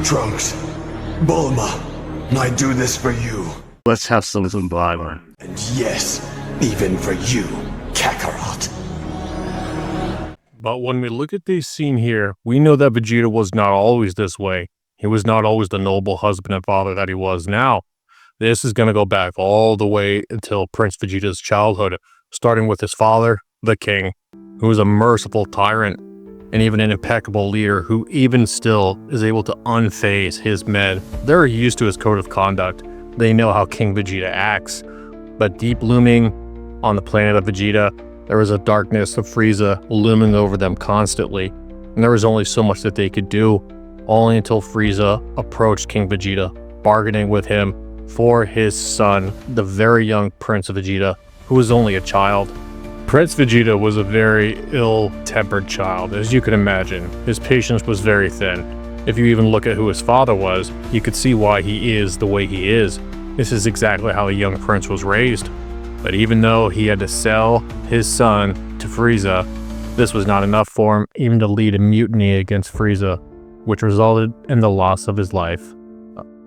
Trunks, Bulma, I do this for you. Let's have some Bible. And yes, even for you, Kakarot. But when we look at this scene here, we know that Vegeta was not always this way. He was not always the noble husband and father that he was now. This is going to go back all the way until Prince Vegeta's childhood, starting with his father, the king, who was a merciful tyrant and even an impeccable leader who even still is able to unfaze his men. They're used to his code of conduct. They know how King Vegeta acts. But deep looming on the planet of Vegeta, there was a darkness of Frieza looming over them constantly. And there was only so much that they could do, only until Frieza approached King Vegeta, bargaining with him for his son, the very young Prince Vegeta, who was only a child. Prince Vegeta was a very ill-tempered child, as you can imagine. His patience was very thin. If you even look at who his father was, you could see why he is the way he is. This is exactly how a young prince was raised. But even though he had to sell his son to Frieza, this was not enough for him even to lead a mutiny against Frieza, which resulted in the loss of his life,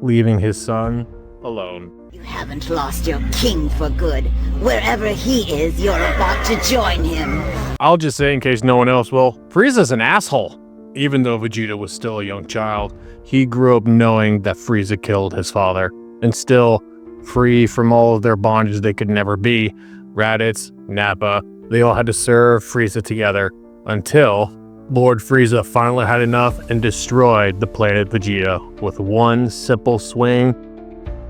leaving his son alone. You haven't lost your king for good. Wherever he is, you're about to join him. I'll just say in case no one else will, Frieza's an asshole. Even though Vegeta was still a young child, he grew up knowing that Frieza killed his father, and still free from all of their bondage they could never be. Raditz, Nappa, they all had to serve Frieza together until Lord Frieza finally had enough and destroyed the planet Vegeta with one simple swing,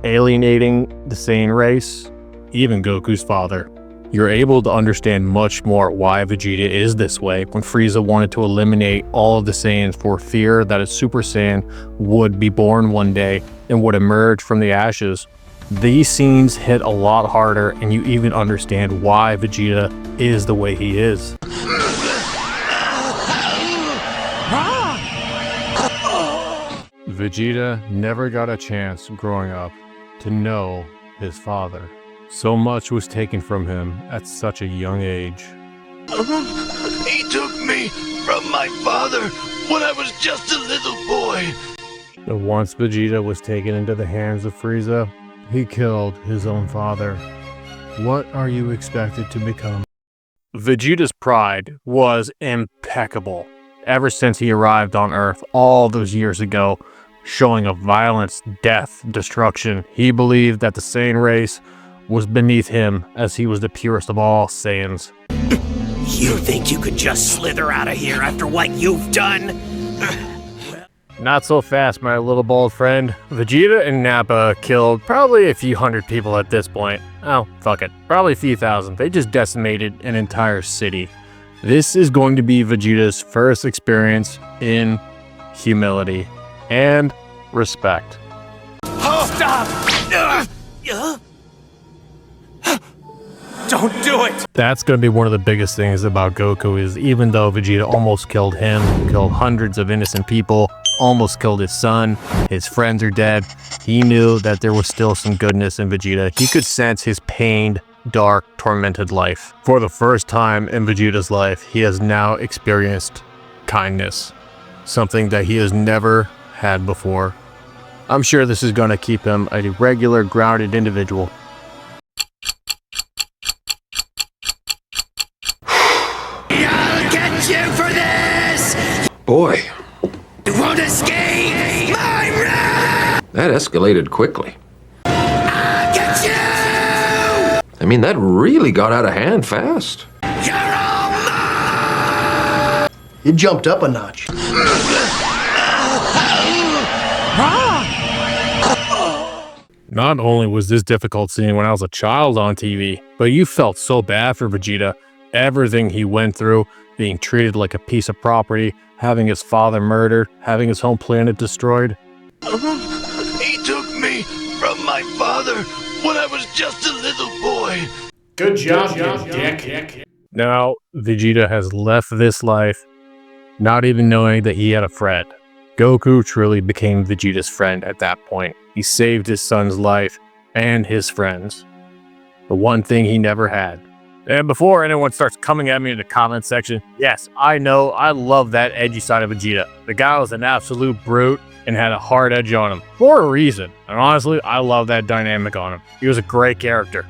alienating the Saiyan race, even Goku's father. You're able to understand much more why Vegeta is this way when Frieza wanted to eliminate all of the Saiyans for fear that a Super Saiyan would be born one day and would emerge from the ashes. These scenes hit a lot harder, and you even understand why Vegeta is the way he is. Vegeta never got a chance growing up to know his father. So much was taken from him at such a young age. He took me from my father when I was just a little boy. And once Vegeta was taken into the hands of Frieza, he killed his own father. What are you expected to become? Vegeta's pride was impeccable ever since he arrived on Earth all those years ago, showing of violence, death, destruction. He believed that the Saiyan race was beneath him, as he was the purest of all Saiyans. You think you could just slither out of here after what you've done? Not so fast, my little bald friend. Vegeta and Nappa killed probably a few hundred people at this point. Oh, fuck it. Probably a few thousand. They just decimated an entire city. This is going to be Vegeta's first experience in humility and respect. Stop! Don't do it! That's going to be one of the biggest things about Goku is even though Vegeta almost killed him, killed hundreds of innocent people, almost killed his son, his friends are dead, he knew that there was still some goodness in Vegeta. He could sense his pained, dark, tormented life. For the first time in Vegeta's life, he has now experienced kindness, something that he has never had before. I'm sure this is going to keep him a regular, grounded individual. I'll get you for this! Boy, You won't escape my wrath! that escalated quickly. I'll get you! I mean, that really got out of hand fast. You're all mine! It jumped up a notch. Not only was this difficult seeing when I was a child on TV, but you felt so bad for Vegeta. Everything he went through, being treated like a piece of property, having his father murdered, having his home planet destroyed. He took me from my father when I was just a little boy. Good job, you dick. Now, Vegeta has left this life, not even knowing that he had a friend. Goku truly became Vegeta's friend at that point. He saved his son's life and his friends. The one thing he never had And before anyone starts coming at me in the comment section, yes, I know, I love that edgy side of Vegeta. The guy was an absolute brute and had a hard edge on him, for a reason. And honestly, I love that dynamic on him. He was a great character.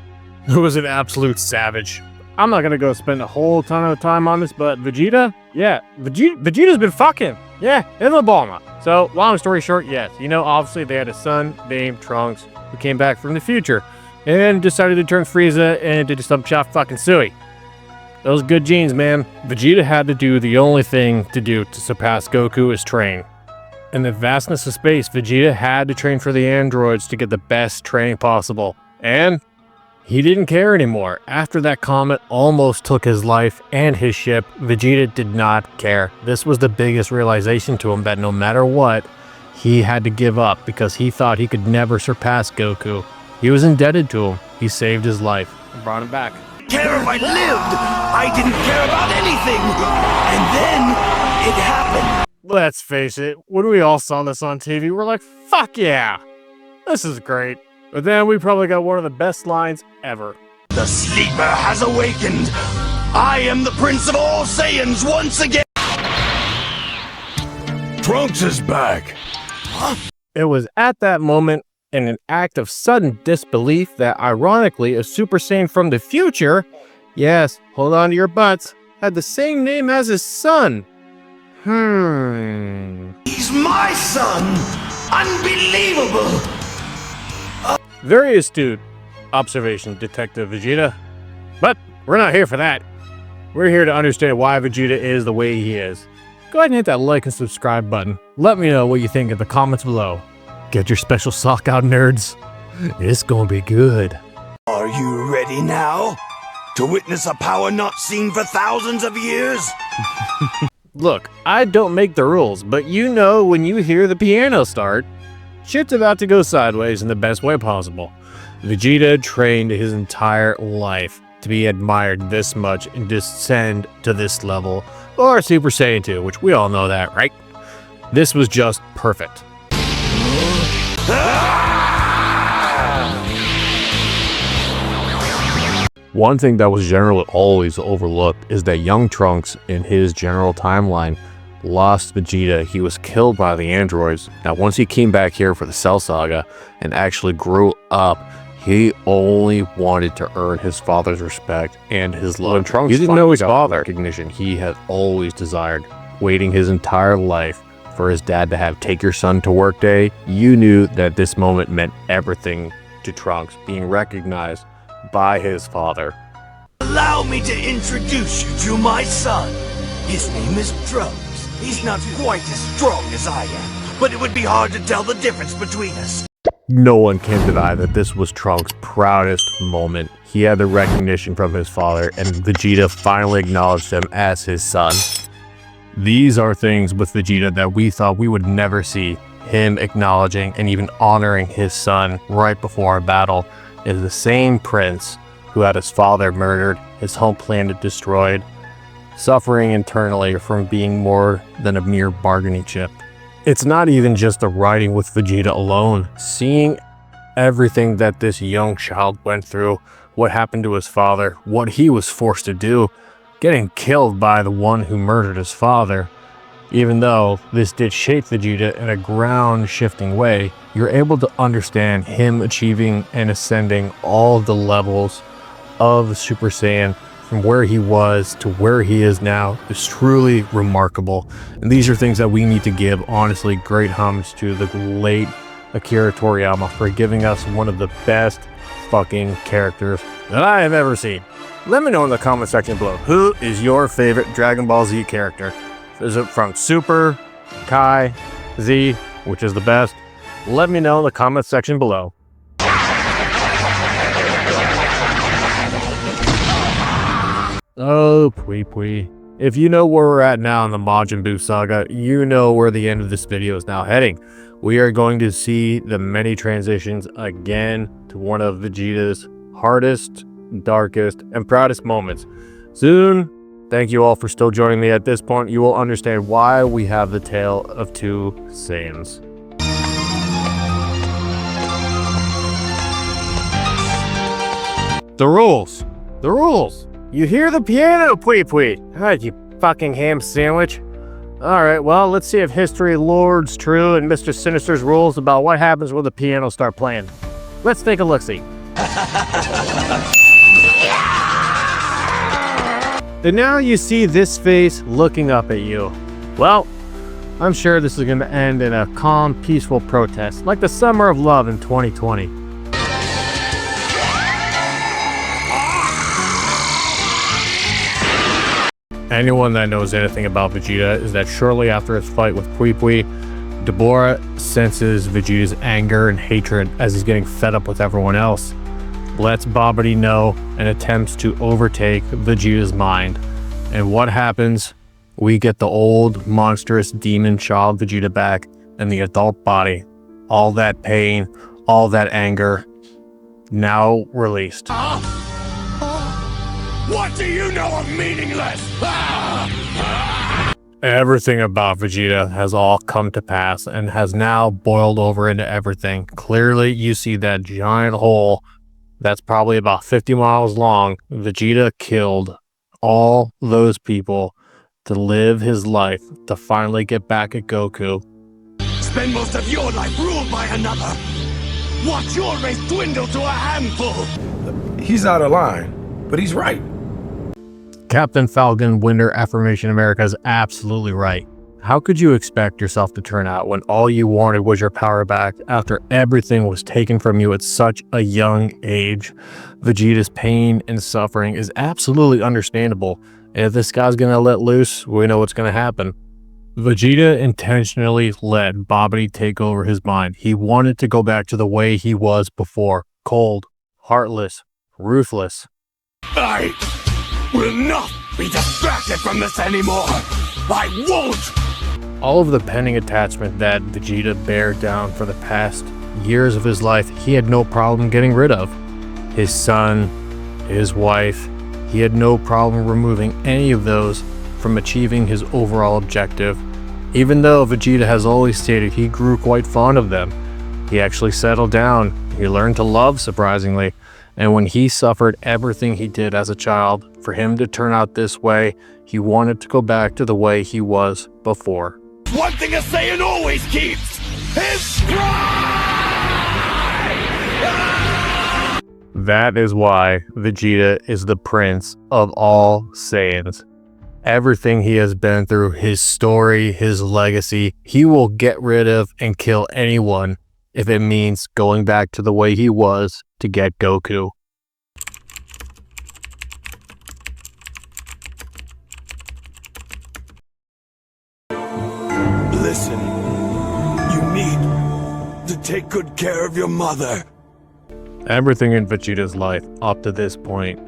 He was an absolute savage. I'm not gonna go spend a whole ton of time on this, but Vegeta? Yeah, Vegeta's been fucking. Yeah, in the Bulma. So, long story short, yes, you know, obviously they had a son named Trunks who came back from the future and decided to turn Frieza into some chop fucking suey. Those good genes, man. Vegeta had to do the only thing to do to surpass Goku is train. In the vastness of space, Vegeta had to train for the androids to get the best training possible. And he didn't care anymore. After that comet almost took his life and his ship, Vegeta did not care. This was the biggest realization to him, that no matter what, he had to give up because he thought he could never surpass Goku. He was indebted to him. He saved his life and brought him back. Care if I lived. I didn't care about anything. And then it happened. Let's face it, when we all saw this on TV, we're like, fuck yeah, this is great. But then we probably got one of the best lines ever. The sleeper has awakened. I am the prince of all Saiyans once again. Trunks is back. It was at that moment, in an act of sudden disbelief, that ironically a Super Saiyan from the future, yes, hold on to your butts, had the same name as his son. He's my son. Unbelievable. Very astute observation, Detective Vegeta. But we're not here for that. We're here to understand why Vegeta is the way he is. Go ahead and hit that like and subscribe button. Let me know what you think in the comments below. Get your special sock out, nerds. It's gonna be good. Are you ready now to witness a power not seen for thousands of years? Look, I don't make the rules, but you know when you hear the piano start, shit's about to go sideways in the best way possible. Vegeta trained his entire life to be admired this much and descend to this level, or Super Saiyan 2, which we all know that, right? This was just perfect. One thing that was generally always overlooked is that young Trunks, in his general timeline, lost Vegeta. He was killed by the androids. Now, once he came back here for the Cell Saga and actually grew up, he only wanted to earn his father's respect and his love. When Trunks he didn't know his father recognition he had always desired, waiting his entire life for his dad to have "take your son to work" day. You knew that this moment meant everything to Trunks, being recognized by his father. Allow me to introduce you to my son. His name is Trunks. He's not quite as strong as I am, but it would be hard to tell the difference between us. No one can deny that this was Trunks' proudest moment. He had the recognition from his father, and Vegeta finally acknowledged him as his son. These are things with Vegeta that we thought we would never see. Him acknowledging and even honoring his son right before a battle is the same prince who had his father murdered, his home planet destroyed, suffering internally from being more than a mere bargaining chip. It's not even just the writing with Vegeta alone. Seeing everything that this young child went through, what happened to his father, what he was forced to do, getting killed by the one who murdered his father. Even though this did shape Vegeta in a ground-shifting way, you're able to understand him achieving and ascending all of the levels of the Super Saiyan from where he was to where he is now is truly remarkable. And these are things that we need to give, honestly, great homage to the late Akira Toriyama for giving us one of the best fucking characters that I have ever seen. Let me know in the comment section below, who is your favorite Dragon Ball Z character? Is it from Super, Kai, Z, which is the best? Let me know in the comment section below. Oh, pwee. If you know where we're at now in the Majin Buu saga, you know where the end of this video is now heading. We are going to see the many transitions again to one of Vegeta's hardest, darkest, and proudest moments. Soon, thank you all for still joining me at this point. You will understand why we have the tale of two Saiyans. The rules. You hear the piano, Pui Pui? God, you fucking ham sandwich. Alright, well, let's see if history lords true and Mr. Sinister's rules about what happens when the piano start playing. Let's take a look-see. And now you see this face looking up at you. Well, I'm sure this is going to end in a calm, peaceful protest, like the summer of love in 2020. Anyone that knows anything about Vegeta is that shortly after his fight with Pui Pui, Deborah senses Vegeta's anger and hatred as he's getting fed up with everyone else, lets Babidi know, and attempts to overtake Vegeta's mind. And what happens? We get the old, monstrous demon child Vegeta back in the adult body. All that pain, all that anger, now released. What do you know of meaningless? Everything about Vegeta has all come to pass and has now boiled over into everything. Clearly, you see that giant hole that's probably about 50 miles long. Vegeta killed all those people to live his life, to finally get back at Goku. Spend most of your life ruled by another. Watch your race dwindle to a handful. He's out of line, but he's right. Captain Falcon Winter Affirmation America is absolutely right. How could you expect yourself to turn out when all you wanted was your power back after everything was taken from you at such a young age? Vegeta's pain and suffering is absolutely understandable. And if this guy's gonna let loose, we know what's gonna happen. Vegeta intentionally let Babidi take over his mind. He wanted to go back to the way he was before. Cold, heartless, ruthless. I will not be distracted from this anymore. I won't! All of the pending attachment that Vegeta bared down for the past years of his life, he had no problem getting rid of. His son, his wife, he had no problem removing any of those from achieving his overall objective. Even though Vegeta has always stated he grew quite fond of them, he actually settled down. He learned to love, surprisingly. And when he suffered everything he did as a child, for him to turn out this way, he wanted to go back to the way he was before. One thing a Saiyan always keeps, his pride! That is why Vegeta is the prince of all Saiyans. Everything he has been through, his story, his legacy, he will get rid of and kill anyone if it means going back to the way he was to get Goku. Listen, you need to take good care of your mother. Everything in Vegeta's life up to this point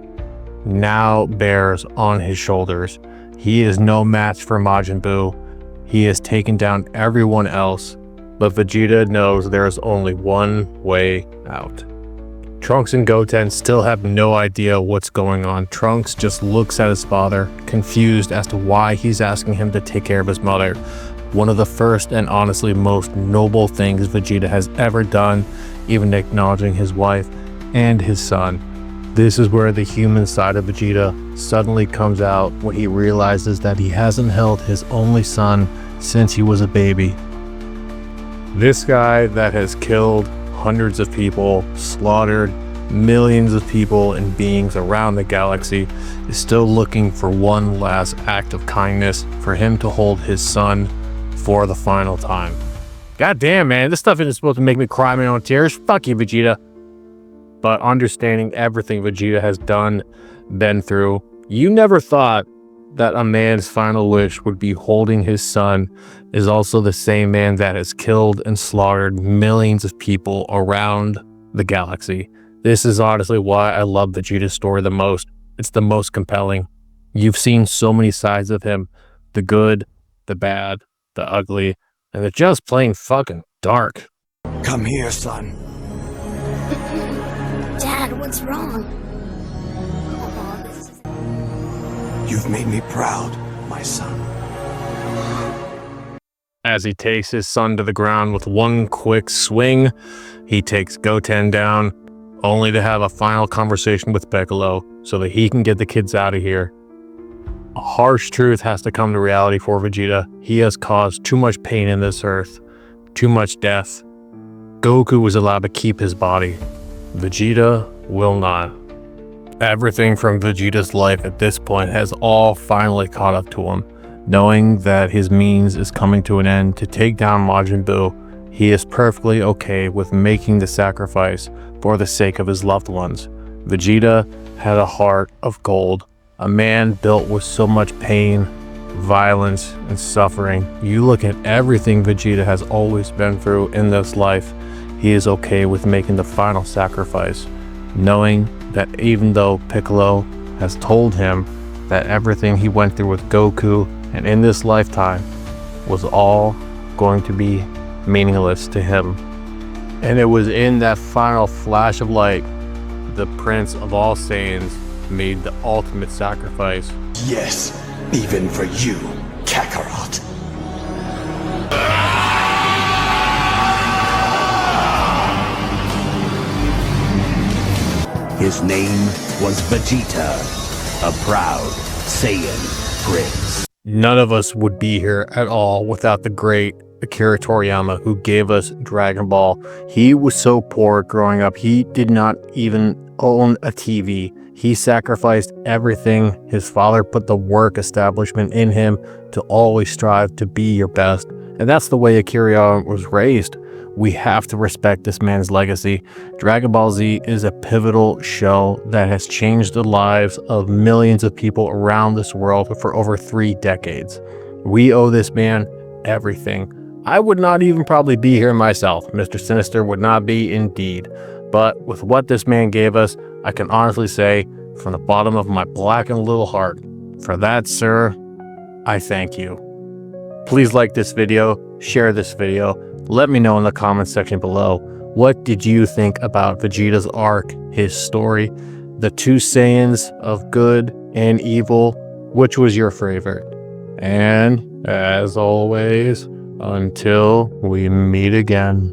now bears on his shoulders. He is no match for Majin Buu. He has taken down everyone else, but Vegeta knows there is only one way out. Trunks and Goten still have no idea what's going on. Trunks just looks at his father, confused as to why he's asking him to take care of his mother. One of the first and honestly most noble things Vegeta has ever done, even acknowledging his wife and his son. This is where the human side of Vegeta suddenly comes out when he realizes that he hasn't held his only son since he was a baby. This guy that has killed hundreds of people, slaughtered millions of people and beings around the galaxy, is still looking for one last act of kindness for him to hold his son for the final time. God damn, man, this stuff isn't supposed to make me cry my own tears. Fuck you, Vegeta. But understanding everything Vegeta has done, been through, you never thought that a man's final wish would be holding his son is also the same man that has killed and slaughtered millions of people around the galaxy. This is honestly why I love Vegeta's story the most. It's the most compelling. You've seen so many sides of him. The good, the bad, the ugly, and the just plain fucking dark. Come here, son. Dad, what's wrong? You've made me proud, my son. As he takes his son to the ground with one quick swing, he takes Goten down, only to have a final conversation with Piccolo so that he can get the kids out of here. A harsh truth has to come to reality for Vegeta. He has caused too much pain in this earth, too much death. Goku was allowed to keep his body. Vegeta will not. Everything from Vegeta's life at this point has all finally caught up to him. Knowing that his means is coming to an end to take down Majin Buu, he is perfectly okay with making the sacrifice for the sake of his loved ones. Vegeta had a heart of gold, a man built with so much pain, violence, and suffering. You look at everything Vegeta has always been through in this life, he is okay with making the final sacrifice, knowing that even though Piccolo has told him that everything he went through with Goku and in this lifetime was all going to be meaningless to him. And it was in that final flash of light, the Prince of all Saiyans made the ultimate sacrifice. Yes, even for you, Kakarot. His name was Vegeta, a proud Saiyan prince. None of us would be here at all without the great Akira Toriyama, who gave us Dragon Ball. He was so poor growing up, he did not even own a TV. He sacrificed everything. His father put the work establishment in him to always strive to be your best. And that's the way Akira was raised. We have to respect this man's legacy. Dragon Ball Z is a pivotal show that has changed the lives of millions of people around this world for over 3 decades. We owe this man everything. I would not even probably be here myself. Mr. Sinister would not be indeed. But with what this man gave us, I can honestly say from the bottom of my blackened little heart, for that, sir, I thank you. Please like this video, share this video. Let me know in the comments section below, what did you think about Vegeta's arc, his story, the 2 Saiyans of good and evil? Which was your favorite? And as always, until we meet again.